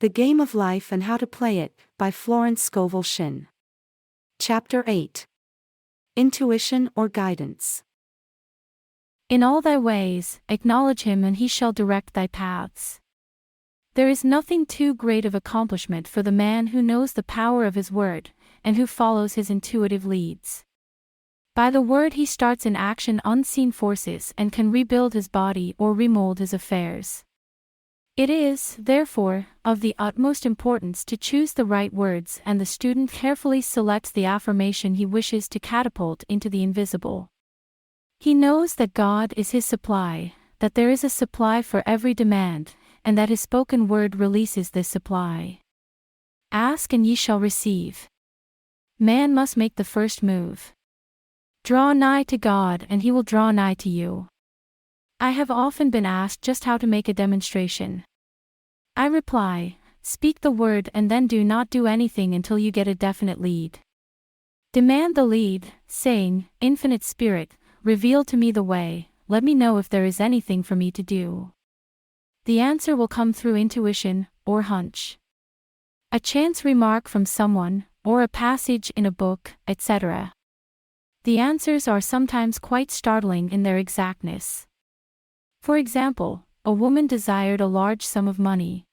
The Game of Life and How to Play It, by Florence Scovel Shinn. Chapter 8. Intuition or Guidance. In all thy ways, acknowledge him and he shall direct thy paths. There is nothing too great of accomplishment for the man who knows the power of his word, and who follows his intuitive leads. By the word he starts in action unseen forces and can rebuild his body or remold his affairs. It is, therefore, of the utmost importance to choose the right words, and the student carefully selects the affirmation he wishes to catapult into the invisible. He knows that God is his supply, that there is a supply for every demand, and that his spoken word releases this supply. Ask and ye shall receive. Man must make the first move. Draw nigh to God and he will draw nigh to you. I have often been asked just how to make a demonstration. I reply, speak the word and then do not do anything until you get a definite lead. Demand the lead, saying, Infinite Spirit, reveal to me the way, let me know if there is anything for me to do. The answer will come through intuition, or hunch. A chance remark from someone, or a passage in a book, etc. The answers are sometimes quite startling in their exactness. For example, a woman desired a large sum of money.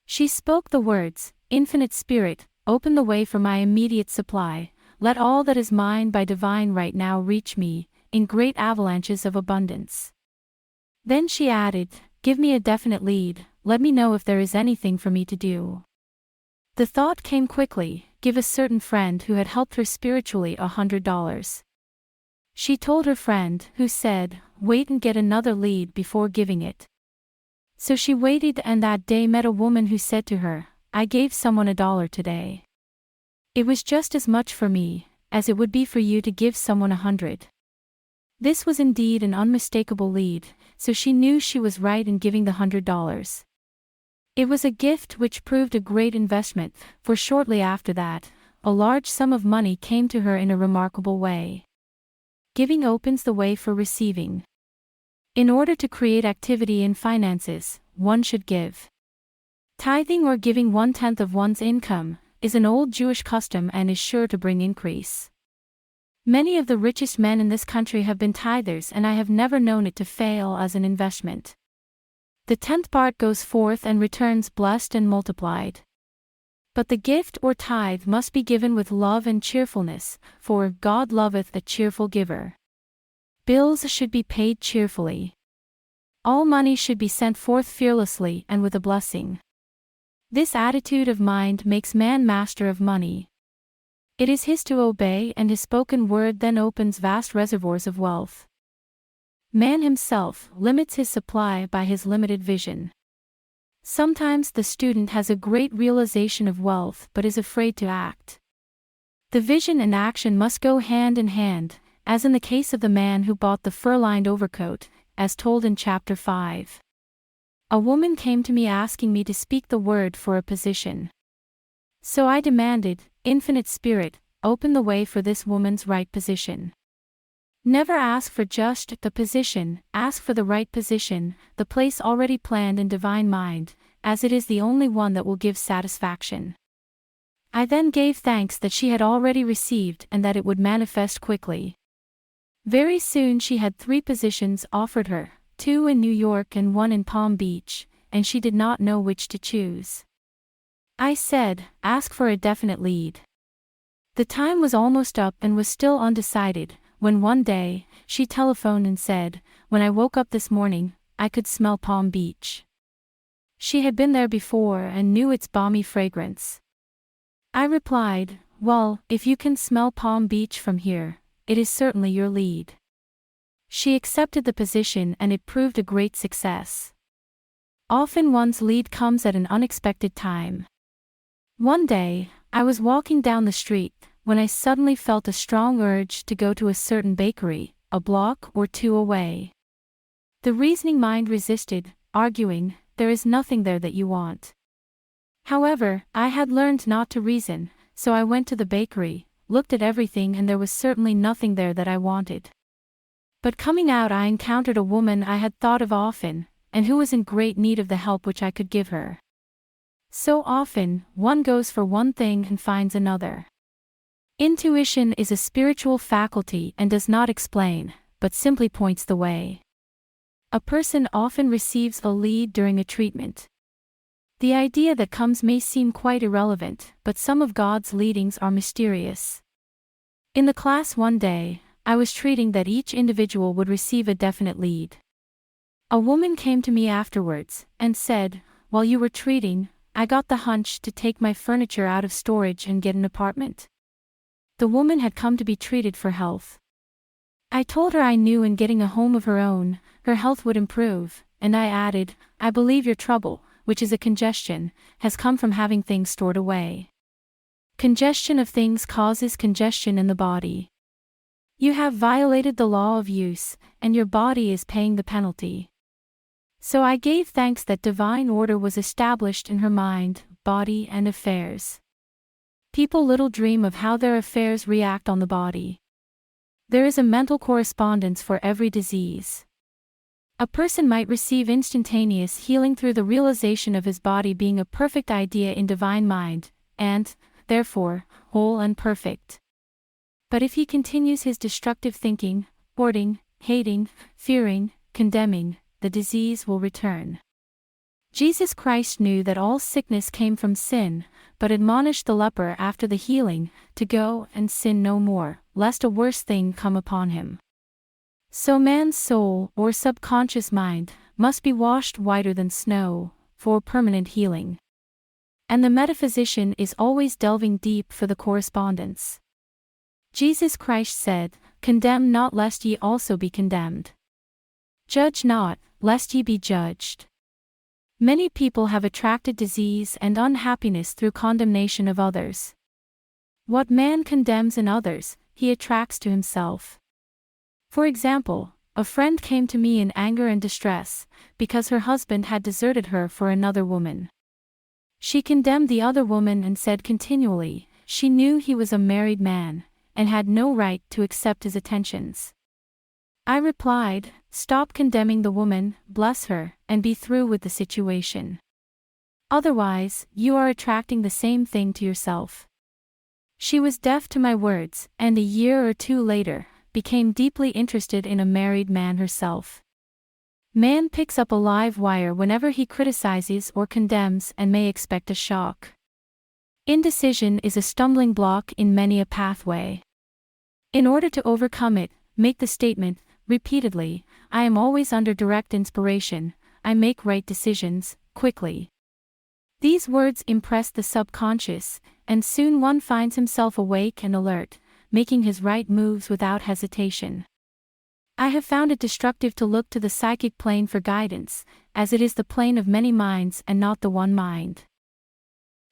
She spoke the words, Infinite Spirit, open the way for my immediate supply, let all that is mine by divine right now reach me, in great avalanches of abundance. Then she added, give me a definite lead, let me know if there is anything for me to do. The thought came quickly, give a certain friend who had helped her spiritually $100. She told her friend, who said, wait and get another lead before giving it. So she waited and that day met a woman who said to her, I gave someone $1 today. It was just as much for me, as it would be for you to give someone 100. This was indeed an unmistakable lead, so she knew she was right in giving the $100. It was a gift which proved a great investment, for shortly after that, a large sum of money came to her in a remarkable way. Giving opens the way for receiving. In order to create activity in finances, one should give. Tithing or giving 1/10 of one's income is an old Jewish custom and is sure to bring increase. Many of the richest men in this country have been tithers and I have never known it to fail as an investment. The 10th part goes forth and returns blessed and multiplied. But the gift or tithe must be given with love and cheerfulness, for God loveth a cheerful giver. Bills should be paid cheerfully. All money should be sent forth fearlessly and with a blessing. This attitude of mind makes man master of money. It is his to obey, and his spoken word then opens vast reservoirs of wealth. Man himself limits his supply by his limited vision. Sometimes the student has a great realization of wealth but is afraid to act. The vision and action must go hand in hand, as in the case of the man who bought the fur-lined overcoat, as told in Chapter 5. A woman came to me asking me to speak the word for a position. So I demanded, Infinite Spirit, open the way for this woman's right position. Never ask for just the position, ask for the right position, the place already planned in divine mind, as it is the only one that will give satisfaction. I then gave thanks that she had already received and that it would manifest quickly. Very soon she had 3 positions offered her, 2 in New York and 1 in Palm Beach, and she did not know which to choose. I said, ask for a definite lead. The time was almost up and was still undecided, when one day, she telephoned and said, when I woke up this morning, I could smell Palm Beach. She had been there before and knew its balmy fragrance. I replied, well, if you can smell Palm Beach from here, it is certainly your lead. She accepted the position and it proved a great success. Often one's lead comes at an unexpected time. One day, I was walking down the street, when I suddenly felt a strong urge to go to a certain bakery, a block or 2 away. The reasoning mind resisted, arguing, there is nothing there that you want. However, I had learned not to reason, so I went to the bakery, looked at everything and there was certainly nothing there that I wanted. But coming out I encountered a woman I had thought of often, and who was in great need of the help which I could give her. So often, one goes for one thing and finds another. Intuition is a spiritual faculty and does not explain, but simply points the way. A person often receives a lead during a treatment. The idea that comes may seem quite irrelevant, but some of God's leadings are mysterious. In the class one day, I was treating that each individual would receive a definite lead. A woman came to me afterwards and said, "While you were treating, I got the hunch to take my furniture out of storage and get an apartment." The woman had come to be treated for health. I told her I knew in getting a home of her own, her health would improve, and I added, "I believe your trouble, which is a congestion, has come from having things stored away. Congestion of things causes congestion in the body. You have violated the law of use, and your body is paying the penalty." So I gave thanks that divine order was established in her mind, body, and affairs. People little dream of how their affairs react on the body. There is a mental correspondence for every disease. A person might receive instantaneous healing through the realization of his body being a perfect idea in divine mind, and, therefore, whole and perfect. But if he continues his destructive thinking, hoarding, hating, fearing, condemning, the disease will return. Jesus Christ knew that all sickness came from sin, but admonished the leper after the healing, to go and sin no more, lest a worse thing come upon him. So man's soul, or subconscious mind, must be washed whiter than snow, for permanent healing. And the metaphysician is always delving deep for the correspondence. Jesus Christ said, "Condemn not lest ye also be condemned. Judge not, lest ye be judged." Many people have attracted disease and unhappiness through condemnation of others. What man condemns in others, he attracts to himself. For example, a friend came to me in anger and distress, because her husband had deserted her for another woman. She condemned the other woman and said continually, she knew he was a married man, and had no right to accept his attentions. I replied, "Stop condemning the woman, bless her, and be through with the situation. Otherwise, you are attracting the same thing to yourself." She was deaf to my words, and a year or two later, became deeply interested in a married man herself. Man picks up a live wire whenever he criticizes or condemns and may expect a shock. Indecision is a stumbling block in many a pathway. In order to overcome it, make the statement, repeatedly, "I am always under direct inspiration, I make right decisions, quickly." These words impress the subconscious, and soon one finds himself awake and alert, making his right moves without hesitation. I have found it destructive to look to the psychic plane for guidance, as it is the plane of many minds and not the one mind.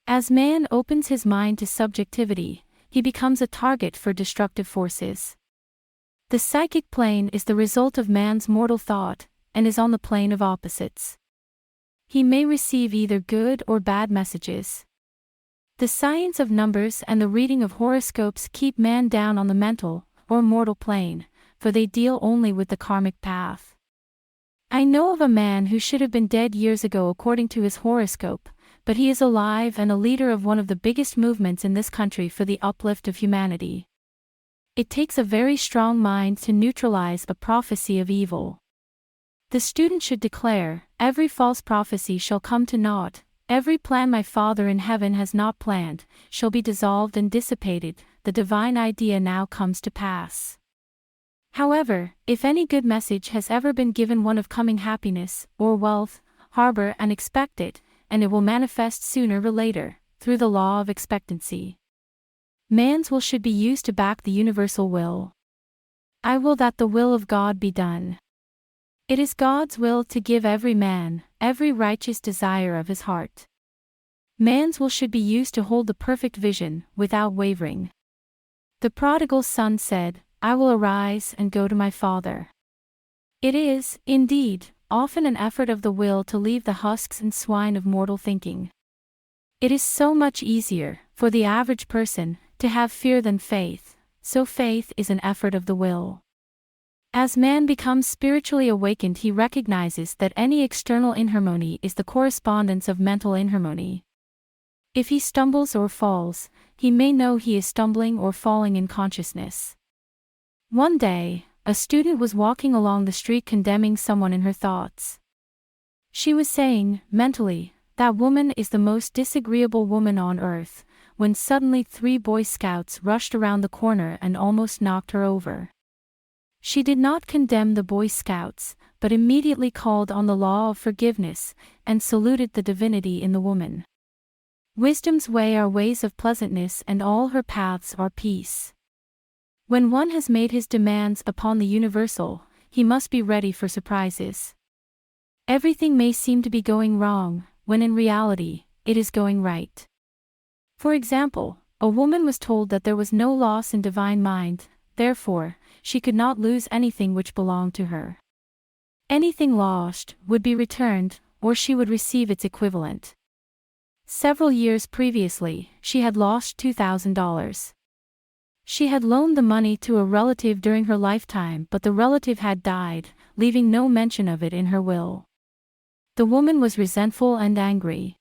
As man opens his mind to subjectivity, he becomes a target for destructive forces. The psychic plane is the result of man's mortal thought, and is on the plane of opposites. He may receive either good or bad messages. The science of numbers and the reading of horoscopes keep man down on the mental, or mortal plane, for they deal only with the karmic path. I know of a man who should have been dead years ago according to his horoscope, but he is alive and a leader of one of the biggest movements in this country for the uplift of humanity. It takes a very strong mind to neutralize a prophecy of evil. The student should declare, "Every false prophecy shall come to naught, every plan my Father in heaven has not planned, shall be dissolved and dissipated, the divine idea now comes to pass." However, if any good message has ever been given one of coming happiness, or wealth, harbor and expect it, and it will manifest sooner or later, through the law of expectancy. Man's will should be used to back the universal will. I will that the will of God be done. It is God's will to give every man, every righteous desire of his heart. Man's will should be used to hold the perfect vision, without wavering. The prodigal son said, "I will arise and go to my father." It is, indeed, often an effort of the will to leave the husks and swine of mortal thinking. It is so much easier, for the average person, to have fear than faith, so faith is an effort of the will. As man becomes spiritually awakened, he recognizes that any external inharmony is the correspondence of mental inharmony. If he stumbles or falls, he may know he is stumbling or falling in consciousness. One day, a student was walking along the street condemning someone in her thoughts. She was saying, mentally, "That woman is the most disagreeable woman on earth," when suddenly 3 Boy Scouts rushed around the corner and almost knocked her over. She did not condemn the Boy Scouts, but immediately called on the law of forgiveness, and saluted the divinity in the woman. Wisdom's way are ways of pleasantness, and all her paths are peace. When one has made his demands upon the universal, he must be ready for surprises. Everything may seem to be going wrong, when in reality, it is going right. For example, a woman was told that there was no loss in divine mind, therefore, she could not lose anything which belonged to her. Anything lost would be returned, or she would receive its equivalent. Several years previously, she had lost $2,000. She had loaned the money to a relative during her lifetime, but the relative had died, leaving no mention of it in her will. The woman was resentful and angry.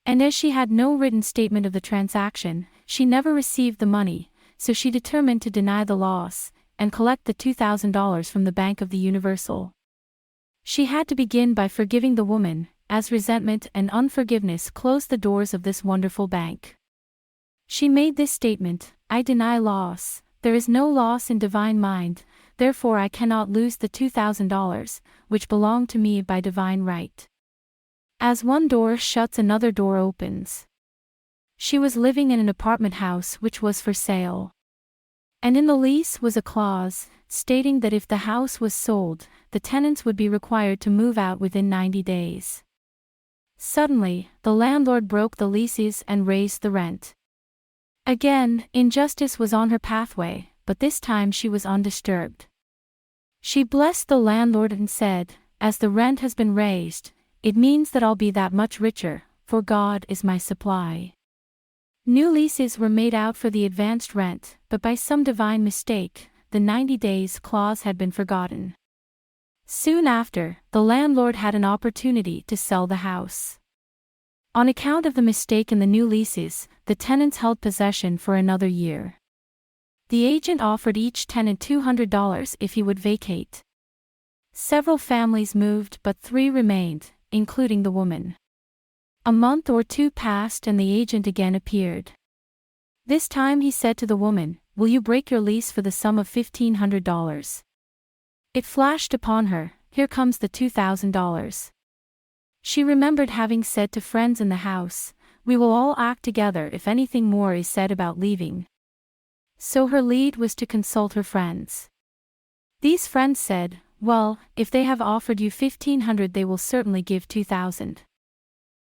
And as she had no written statement of the transaction, she never received the money, so she determined to deny the loss, and collect the $2,000 from the Bank of the Universal. She had to begin by forgiving the woman, as resentment and unforgiveness closed the doors of this wonderful bank. She made this statement: "I deny loss, there is no loss in divine mind, therefore I cannot lose the $2,000, which belong to me by divine right. As one door shuts, another door opens." She was living in an apartment house which was for sale. And in the lease was a clause, stating that if the house was sold, the tenants would be required to move out within 90 days. Suddenly, the landlord broke the leases and raised the rent. Again, injustice was on her pathway, but this time she was undisturbed. She blessed the landlord and said, "As the rent has been raised, it means that I'll be that much richer, for God is my supply." New leases were made out for the advanced rent, but by some divine mistake, the 90 days clause had been forgotten. Soon after, the landlord had an opportunity to sell the house. On account of the mistake in the new leases, the tenants held possession for another year. The agent offered each tenant $200 if he would vacate. Several families moved, but 3 remained, including the woman. A month or 2 passed and the agent again appeared. This time he said to the woman, "Will you break your lease for the sum of $1,500? It flashed upon her, "Here comes the $2,000. She remembered having said to friends in the house, "We will all act together if anything more is said about leaving." So her lead was to consult her friends. These friends said, "Well, if they have offered you $1,500 they will certainly give $2,000.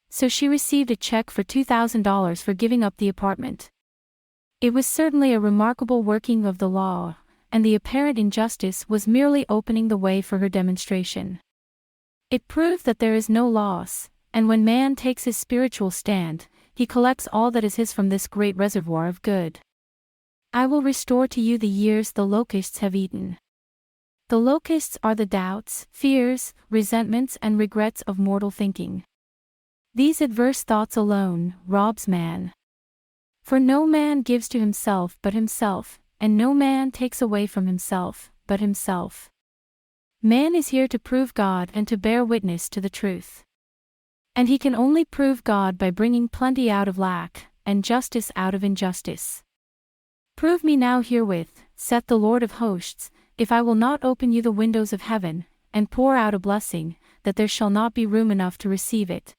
So she received a check for $2,000 for giving up the apartment. It was certainly a remarkable working of the law, and the apparent injustice was merely opening the way for her demonstration. It proved that there is no loss, and when man takes his spiritual stand, he collects all that is his from this great reservoir of good. "I will restore to you the years the locusts have eaten." The locusts are the doubts, fears, resentments and regrets of mortal thinking. These adverse thoughts alone robs man. For no man gives to himself but himself, and no man takes away from himself but himself. Man is here to prove God and to bear witness to the truth. And he can only prove God by bringing plenty out of lack, and justice out of injustice. "Prove me now herewith, saith the Lord of hosts, if I will not open you the windows of heaven, and pour out a blessing, that there shall not be room enough to receive it."